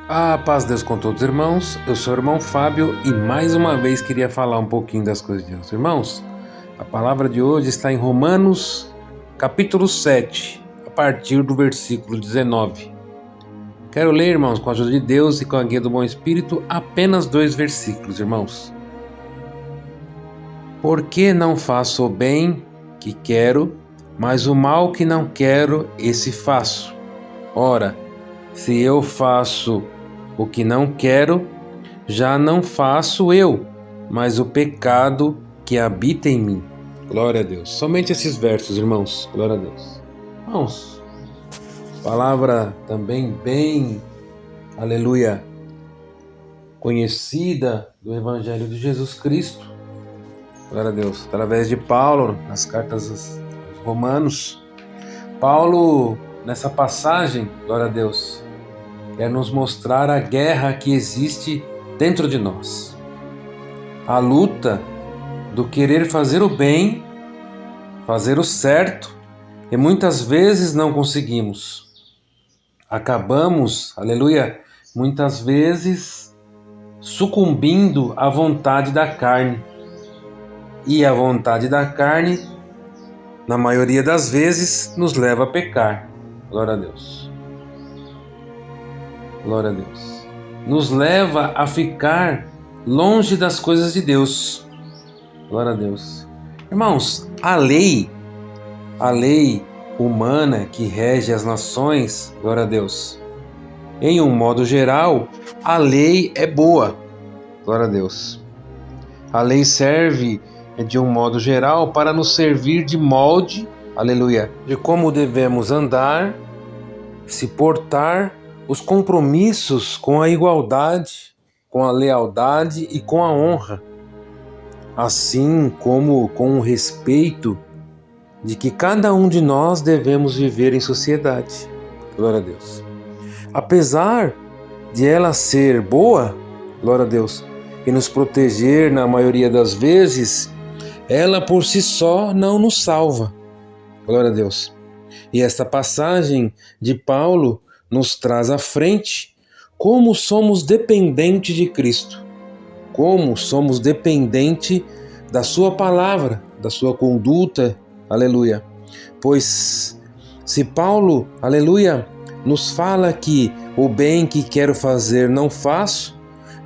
A paz de Deus com todos, irmãos. Eu sou o irmão Fábio e mais uma vez queria falar um pouquinho das coisas de Deus. Irmãos, a palavra de hoje está em Romanos, capítulo 7, a partir do versículo 19. Quero ler, irmãos, com a ajuda de Deus e com a guia do Bom Espírito, apenas 2 versículos, irmãos. Porque não faço o bem que quero, mas o mal que não quero, esse faço. Ora, se eu faço o que não quero, já não faço eu, mas o pecado que habita em mim. Glória a Deus. Somente esses versos, irmãos. Glória a Deus. Irmãos, palavra também bem, aleluia, conhecida do Evangelho de Jesus Cristo. Glória a Deus. Através de Paulo, nas cartas aos Romanos. Paulo, nessa passagem, glória a Deus, quer nos mostrar a guerra que existe dentro de nós. A luta do querer fazer o bem, fazer o certo, e muitas vezes não conseguimos. Acabamos, aleluia, muitas vezes sucumbindo à vontade da carne. E a vontade da carne, na maioria das vezes, nos leva a pecar. Glória a Deus. Glória a Deus. Nos leva a ficar longe das coisas de Deus. Glória a Deus. Irmãos, a lei humana que rege as nações, glória a Deus. Em um modo geral, a lei é boa. Glória a Deus. A lei serve de um modo geral para nos servir de molde, aleluia, de como devemos andar, se portar, os compromissos com a igualdade, com a lealdade e com a honra, assim como com o respeito de que cada um de nós devemos viver em sociedade. Glória a Deus. Apesar de ela ser boa, glória a Deus, e nos proteger na maioria das vezes, ela por si só não nos salva. Glória a Deus. E esta passagem de Paulo nos traz à frente como somos dependentes de Cristo, como somos dependentes da sua palavra, da sua conduta, aleluia. Pois se Paulo, aleluia, nos fala que o bem que quero fazer não faço,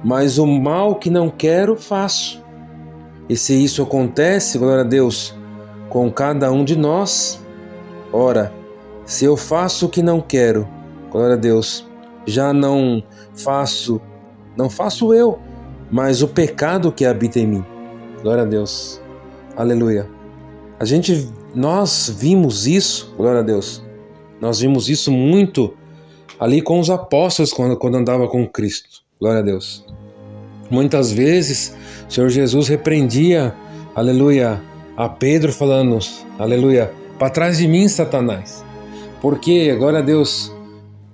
mas o mal que não quero faço. E se isso acontece, glória a Deus, com cada um de nós, ora, se eu faço o que não quero, glória a Deus, já não faço eu, mas o pecado que habita em mim. Glória a Deus. Aleluia. Nós vimos isso, glória a Deus. Nós vimos isso muito ali com os apóstolos quando andava com Cristo. Glória a Deus. Muitas vezes o Senhor Jesus repreendia, aleluia, a Pedro falando, aleluia, para trás de mim, Satanás. Porque, glória a Deus,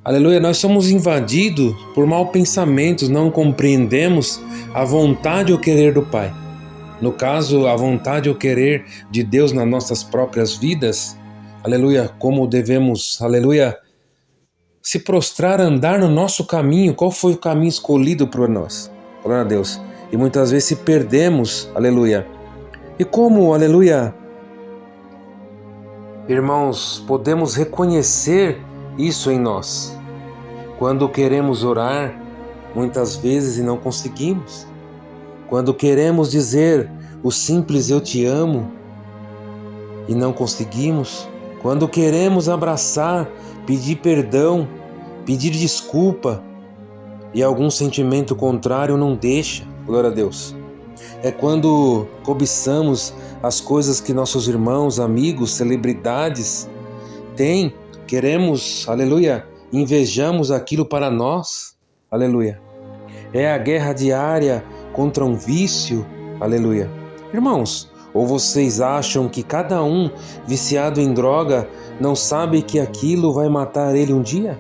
aleluia, nós somos invadidos por maus pensamentos, não compreendemos a vontade ou querer do Pai. No caso, a vontade ou querer de Deus nas nossas próprias vidas, aleluia, como devemos, aleluia, se prostrar, andar no nosso caminho, qual foi o caminho escolhido por nós, glória a Deus. E muitas vezes se perdemos, aleluia. E como, aleluia, irmãos, podemos reconhecer isso em nós? Quando queremos orar, muitas vezes e não conseguimos. Quando queremos dizer o simples eu te amo e não conseguimos. Quando queremos abraçar, pedir perdão, pedir desculpa e algum sentimento contrário não deixa, glória a Deus. É quando cobiçamos as coisas que nossos irmãos, amigos, celebridades têm, queremos, aleluia, invejamos aquilo para nós, aleluia. É a guerra diária contra um vício, aleluia. Irmãos, ou vocês acham que cada um viciado em droga não sabe que aquilo vai matar ele um dia?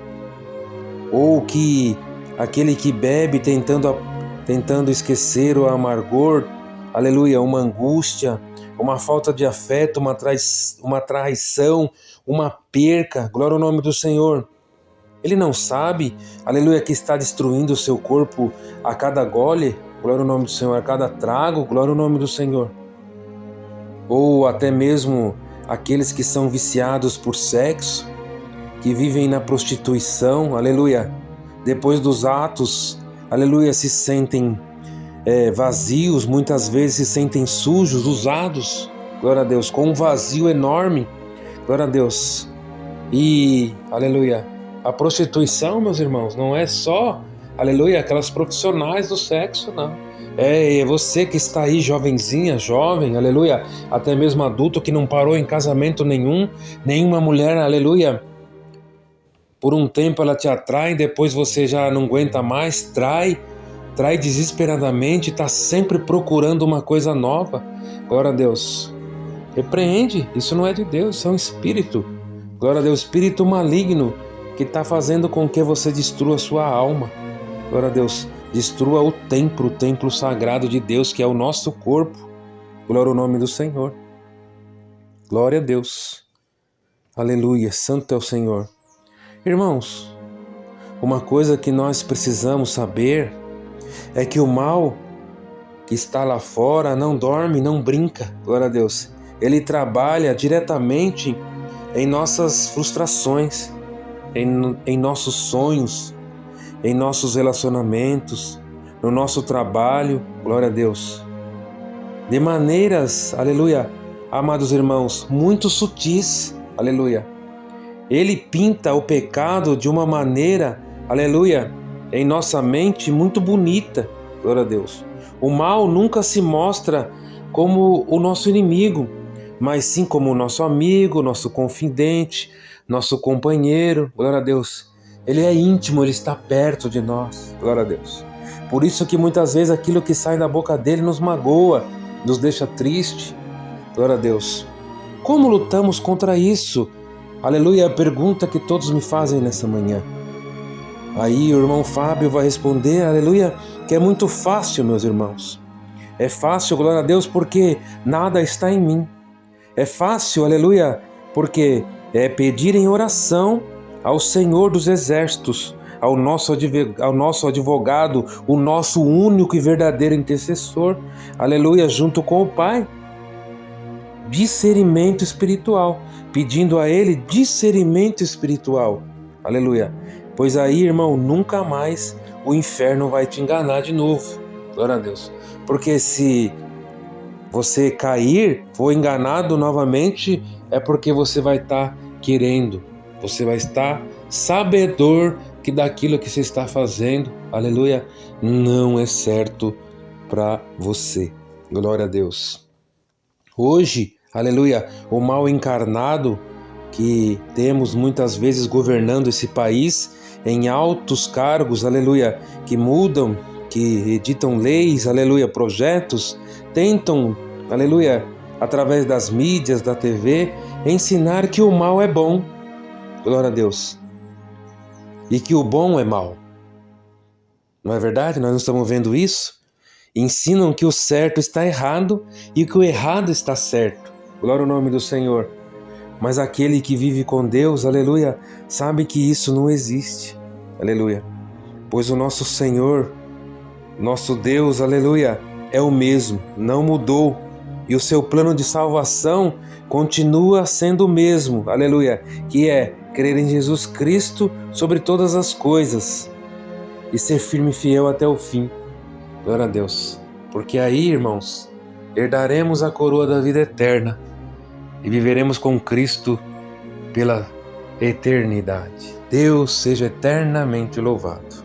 Ou que aquele que bebe tentando esquecer o amargor, aleluia, uma angústia, uma falta de afeto, uma traição, uma perca, glória ao nome do Senhor. Ele não sabe, aleluia, que está destruindo o seu corpo a cada gole, glória ao nome do Senhor, a cada trago, glória ao nome do Senhor. Ou até mesmo aqueles que são viciados por sexo, que vivem na prostituição, aleluia, depois dos atos, aleluia, se sentem vazios, muitas vezes se sentem sujos, usados, glória a Deus, com um vazio enorme, glória a Deus. E, aleluia, a prostituição, meus irmãos, não é só, aleluia, aquelas profissionais do sexo, não. É você que está aí, jovenzinha, jovem, aleluia, até mesmo adulto que não parou em casamento nenhum, nenhuma mulher, aleluia, por um tempo ela te atrai, depois você já não aguenta mais, trai desesperadamente, está sempre procurando uma coisa nova. Glória a Deus. Repreende, isso não é de Deus, isso é um espírito. Glória a Deus, espírito maligno que está fazendo com que você destrua a sua alma. Glória a Deus, destrua o templo sagrado de Deus, que é o nosso corpo. Glória ao nome do Senhor. Glória a Deus. Aleluia, santo é o Senhor. Irmãos, uma coisa que nós precisamos saber é que o mal que está lá fora não dorme, não brinca, glória a Deus. Ele trabalha diretamente em nossas frustrações, em nossos sonhos, em nossos relacionamentos, no nosso trabalho, glória a Deus. De maneiras, aleluia, amados irmãos, muito sutis, aleluia. Ele pinta o pecado de uma maneira, aleluia, em nossa mente muito bonita, glória a Deus. O mal nunca se mostra como o nosso inimigo, mas sim como o nosso amigo, nosso confidente, nosso companheiro, glória a Deus. Ele é íntimo, ele está perto de nós, glória a Deus. Por isso que muitas vezes aquilo que sai da boca dele nos magoa, nos deixa triste, glória a Deus. Como lutamos contra isso? Aleluia, é a pergunta que todos me fazem nessa manhã. Aí o irmão Fábio vai responder, aleluia, que é muito fácil, meus irmãos. É fácil, glória a Deus, porque nada está em mim. É fácil, aleluia, porque é pedir em oração ao Senhor dos Exércitos, ao nosso advogado, o nosso único e verdadeiro intercessor, aleluia, junto com o Pai. Discernimento espiritual, pedindo a Ele discernimento espiritual, aleluia, pois aí, irmão, nunca mais o inferno vai te enganar de novo, glória a Deus, porque se você cair, for enganado novamente, é porque você vai estar querendo, você vai estar sabedor que daquilo que você está fazendo, aleluia, não é certo para você, glória a Deus. Hoje, aleluia, o mal encarnado que temos muitas vezes governando esse país em altos cargos, aleluia, que mudam, que editam leis, aleluia, projetos, tentam, aleluia, através das mídias, da TV, ensinar que o mal é bom, glória a Deus, e que o bom é mal. Não é verdade? Nós não estamos vendo isso? Ensinam que o certo está errado e que o errado está certo. Glória ao nome do Senhor. Mas aquele que vive com Deus, aleluia, sabe que isso não existe. Aleluia. Pois o nosso Senhor, nosso Deus, aleluia, é o mesmo, não mudou. E o seu plano de salvação continua sendo o mesmo, aleluia, que é crer em Jesus Cristo sobre todas as coisas e ser firme e fiel até o fim. Glória a Deus. Porque aí, irmãos, herdaremos a coroa da vida eterna e viveremos com Cristo pela eternidade. Deus seja eternamente louvado.